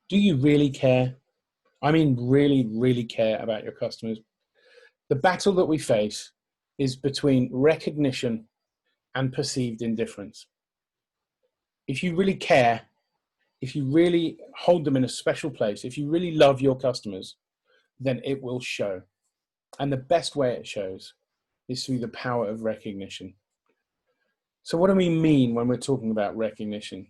Do you really care? I mean, really, really care about your customers. The battle that we face is between recognition and perceived indifference. If you really care, if you really hold them in a special place, if you really love your customers, then it will show. And the best way it shows is through the power of recognition. So what do we mean when we're talking about recognition?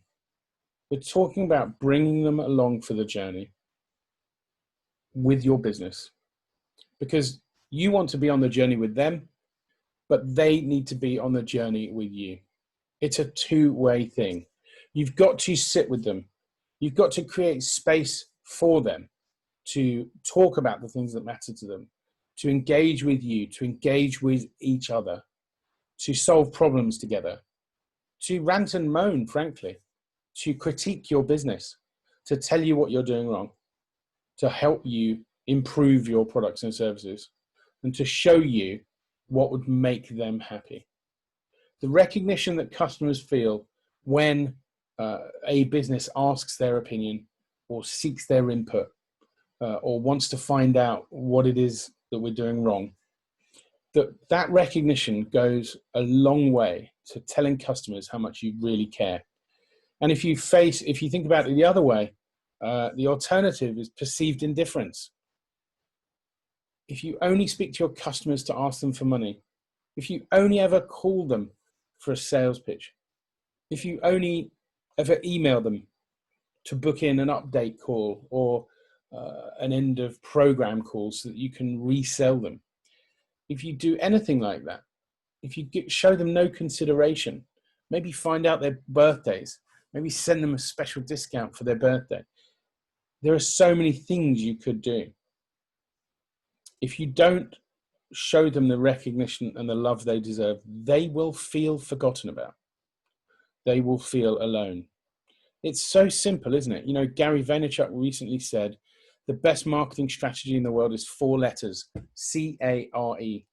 We're talking about bringing them along for the journey with your business, because you want to be on the journey with them, but they need to be on the journey with you. It's a two-way thing. You've got to sit with them. You've got to create space for them to talk about the things that matter to them, to engage with you, to engage with each other, to solve problems together, to rant and moan, frankly, to critique your business, to tell you what you're doing wrong, to help you improve your products and services, and to show you what would make them happy. The recognition that customers feel when a business asks their opinion or seeks their input or wants to find out what it is that we're doing wrong, that recognition goes a long way to telling customers how much you really care. And if you think about it the other way, the alternative is perceived indifference. If you only speak to your customers to ask them for money, if you only ever call them for a sales pitch, if you only ever email them to book in an update call or an end of program call so that you can resell them, if you do anything like that, if you show them no consideration, maybe find out their birthdays, maybe send them a special discount for their birthday. There are so many things you could do. If you don't show them the recognition and the love they deserve, they will feel forgotten about. They will feel alone. It's so simple, isn't it? You know, Gary Vaynerchuk recently said, the best marketing strategy in the world is 4 letters, C-A-R-E.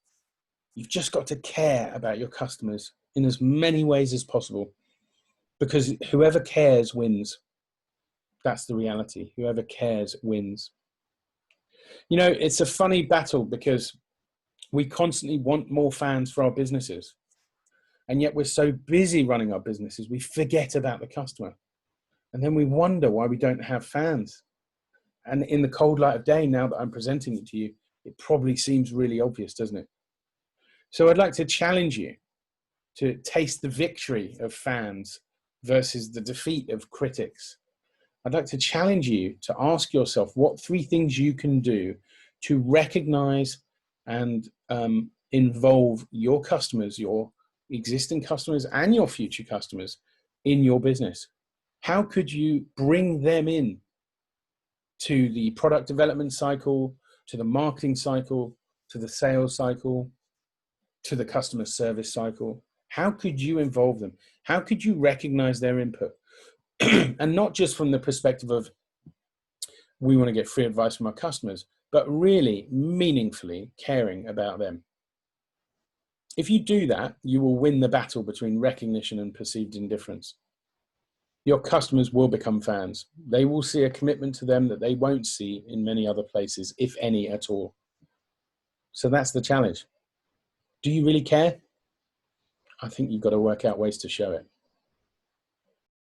You've just got to care about your customers in as many ways as possible, because whoever cares wins. That's the reality. Whoever cares wins. You know, it's a funny battle because we constantly want more fans for our businesses. And yet we're so busy running our businesses, we forget about the customer. And then we wonder why we don't have fans. And in the cold light of day, now that I'm presenting it to you, it probably seems really obvious, doesn't it? So I'd like to challenge you to taste the victory of fans versus the defeat of critics. I'd like to challenge you to ask yourself what 3 things you can do to recognize and involve your customers, your existing customers and your future customers in your business. How could you bring them in to the product development cycle, to the marketing cycle, to the sales cycle, to the customer service cycle? How could you involve them? How could you recognize their input? And not just from the perspective of, we want to get free advice from our customers, but really meaningfully caring about them. If you do that, you will win the battle between recognition and perceived indifference. Your customers will become fans. They will see a commitment to them that they won't see in many other places, if any at all. So that's the challenge. Do you really care? I think you've got to work out ways to show it.